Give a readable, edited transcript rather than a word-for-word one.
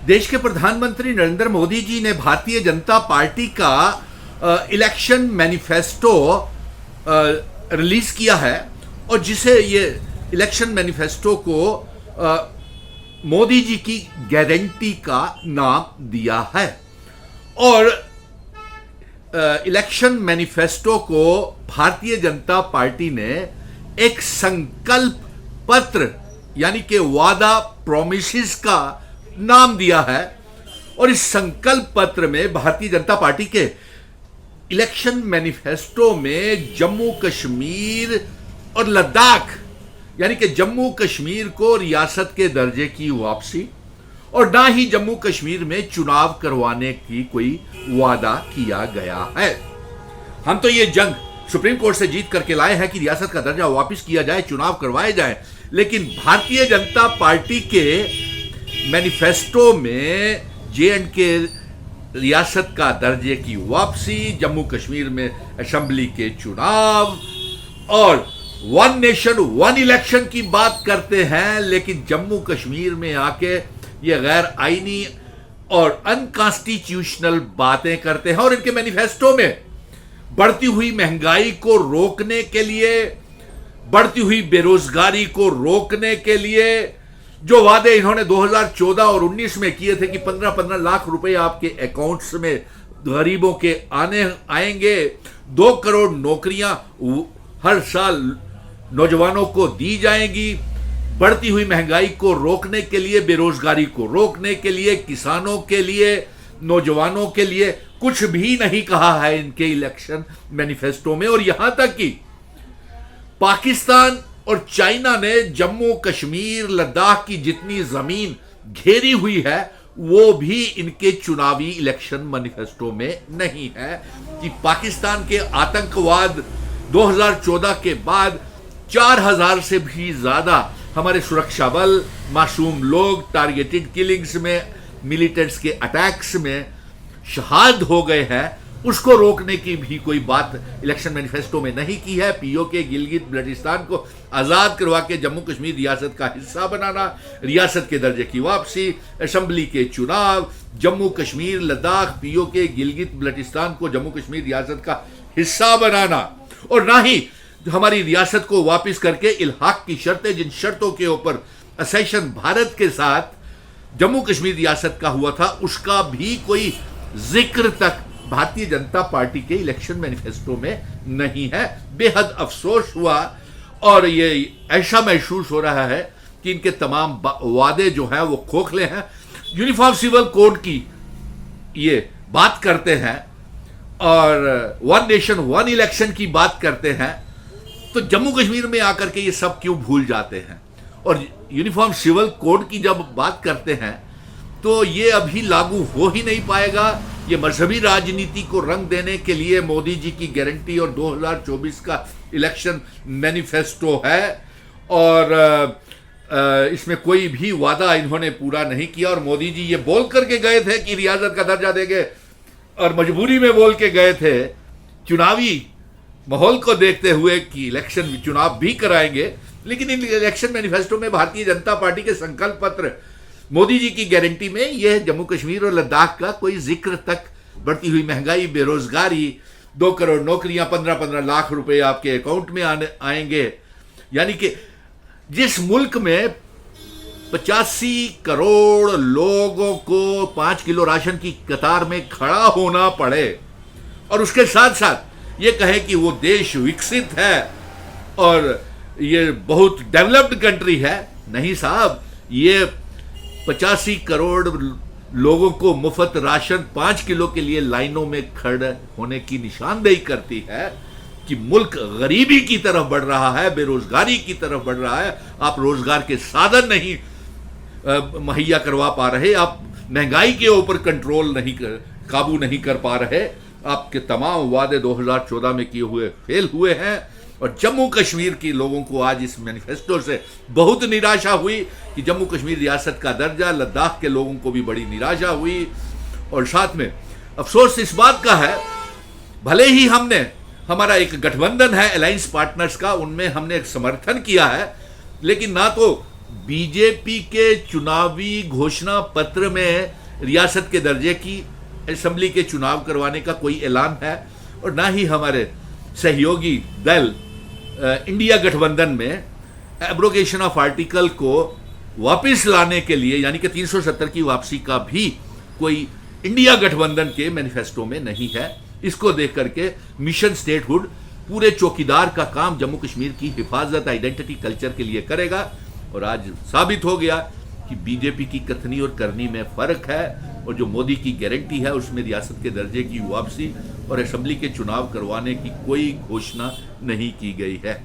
देश के प्रधानमंत्री नरेंद्र मोदी जी ने भारतीय जनता पार्टी का इलेक्शन मैनिफेस्टो रिलीज किया है और जिसे ये इलेक्शन मैनिफेस्टो को मोदी जी की गारंटी का नाम दिया है। और इलेक्शन मैनिफेस्टो को भारतीय जनता पार्टी ने एक संकल्प पत्र यानी कि वादा प्रोमिसेस का नाम दिया है। और इस संकल्प पत्र में भारतीय जनता पार्टी के इलेक्शन मैनिफेस्टो में जम्मू कश्मीर और लद्दाख यानी कि जम्मू कश्मीर को रियासत के दर्जे की वापसी और ना ही जम्मू कश्मीर में चुनाव करवाने की कोई वादा किया गया है। हम तो ये जंग सुप्रीम कोर्ट से जीत करके लाए हैं कि रियासत का दर्जा वापस किया जाए, चुनाव करवाए जाए, लेकिन भारतीय जनता पार्टी के मैनिफेस्टो में जे&के रियासत का दर्जे की वापसी, जम्मू कश्मीर में असेंबली के चुनाव और वन नेशन वन इलेक्शन की बात करते हैं, लेकिन जम्मू कश्मीर में आके ये गैर आईनी और अनकॉन्स्टिट्यूशनल बातें करते हैं। और इनके मैनिफेस्टो में बढ़ती हुई महंगाई को रोकने के लिए, बढ़ती हुई बेरोजगारी को रोकने के लिए जो वादे इन्होंने 2014 और 19 में किए थे कि 15-15 लाख रुपए आपके अकाउंट्स में गरीबों के आएंगे, 2 करोड़ नौकरियां हर साल नौजवानों को दी जाएंगी, बढ़ती हुई महंगाई को रोकने के लिए, बेरोजगारी को रोकने के लिए, किसानों के लिए, नौजवानों के लिए कुछ भी नहीं कहा है इनके इलेक्शन मैनिफेस्टो में। और यहां तक कि पाकिस्तान और चाइना ने जम्मू कश्मीर लद्दाख की जितनी जमीन घेरी हुई है वो भी इनके चुनावी इलेक्शन मैनिफेस्टो में नहीं है कि पाकिस्तान के आतंकवाद 2014 के बाद 4000 से भी ज्यादा हमारे सुरक्षा बल मासूम लोग टारगेटेड किलिंग्स में, मिलिटेंट्स के अटैक्स में शहाद हो गए हैं, उसको रोकने की भी कोई बात इलेक्शन मैनिफेस्टो में नहीं की है। पीओके गिलगित बल्टिस्तान को आजाद करवा के जम्मू कश्मीर रियासत का हिस्सा बनाना, रियासत के दर्जे की वापसी, असेंबली के चुनाव, जम्मू कश्मीर लद्दाख पीओके गिलगित बल्टिस्तान को जम्मू कश्मीर रियासत का हिस्सा बनाना, और ना ही हमारी रियासत को वापस करके इल्हाक की शर्तें, जिन शर्तों के ऊपर असेशन भारत के साथ जम्मू कश्मीर रियासत का हुआ था, उसका भी कोई जिक्र तक भारतीय जनता पार्टी के इलेक्शन मैनिफेस्टो में नहीं है। बेहद अफसोस हुआ और ये ऐसा महसूस हो रहा है कि इनके तमाम वादे जो हैं वो खोखले हैं। यूनिफॉर्म सिविल कोड की ये बात करते हैं और वन नेशन वन इलेक्शन की बात करते हैं, तो जम्मू कश्मीर में आकर के ये सब क्यों भूल जाते हैं। और यूनिफॉर्म सिविल कोड की जब बात करते हैं तो ये अभी लागू हो ही नहीं पाएगा। ये मजहबी राजनीति को रंग देने के लिए मोदी जी की गारंटी और 2024 का इलेक्शन मैनिफेस्टो है और इसमें कोई भी वादा इन्होंने पूरा नहीं किया। और मोदी जी ये बोल करके गए थे कि रियासत का दर्जा देंगे और मजबूरी में बोल के गए थे, चुनावी माहौल को देखते हुए कि इलेक्शन चुनाव भी कराएंगे, लेकिन इन इलेक्शन मैनिफेस्टो में भारतीय जनता पार्टी के संकल्प पत्र, मोदी जी की गारंटी में यह जम्मू कश्मीर और लद्दाख का कोई जिक्र तक, बढ़ती हुई महंगाई, बेरोजगारी, 2 करोड़ नौकरियां, 15-15 लाख रुपए आपके अकाउंट में आएंगे, यानी कि जिस मुल्क में 85 करोड़ लोगों को 5 किलो राशन की कतार में खड़ा होना पड़े और उसके साथ साथ ये कहे कि वो देश विकसित है और ये बहुत डेवलप्ड कंट्री है। नहीं साहब, ये 85 करोड़ लोगों को मुफ्त राशन 5 किलो के लिए लाइनों में खड़े होने की निशानदेही करती है कि मुल्क गरीबी की तरफ बढ़ रहा है, बेरोजगारी की तरफ बढ़ रहा है, आप रोजगार के साधन नहीं मुहैया करवा पा रहे, आप महंगाई के ऊपर काबू नहीं कर पा रहे, आपके तमाम वादे 2014 में किए हुए फेल हुए हैं। और जम्मू कश्मीर के लोगों को आज इस मैनिफेस्टो से बहुत निराशा हुई कि जम्मू कश्मीर रियासत का दर्जा, लद्दाख के लोगों को भी बड़ी निराशा हुई। और साथ में अफसोस इस बात का है, भले ही हमारा एक गठबंधन है अलायंस पार्टनर्स का, उनमें हमने एक समर्थन किया है, लेकिन ना तो बीजेपी के चुनावी घोषणा पत्र में रियासत के दर्जे की असेंबली के चुनाव करवाने का कोई ऐलान है, और ना ही हमारे सहयोगी दल इंडिया गठबंधन में एब्रोगेशन ऑफ आर्टिकल को वापस लाने के लिए यानी कि 370 की वापसी का भी कोई इंडिया गठबंधन के मैनिफेस्टो में नहीं है। इसको देख करके मिशन स्टेटहुड पूरे चौकीदार का काम जम्मू कश्मीर की हिफाजत, आइडेंटिटी, कल्चर के लिए करेगा। और आज साबित हो गया कि बीजेपी की कथनी और करनी में फर्क है, और जो मोदी की गारंटी है उसमें रियासत के दर्जे की वापसी और असेंबली के चुनाव करवाने की कोई घोषणा नहीं की गई है।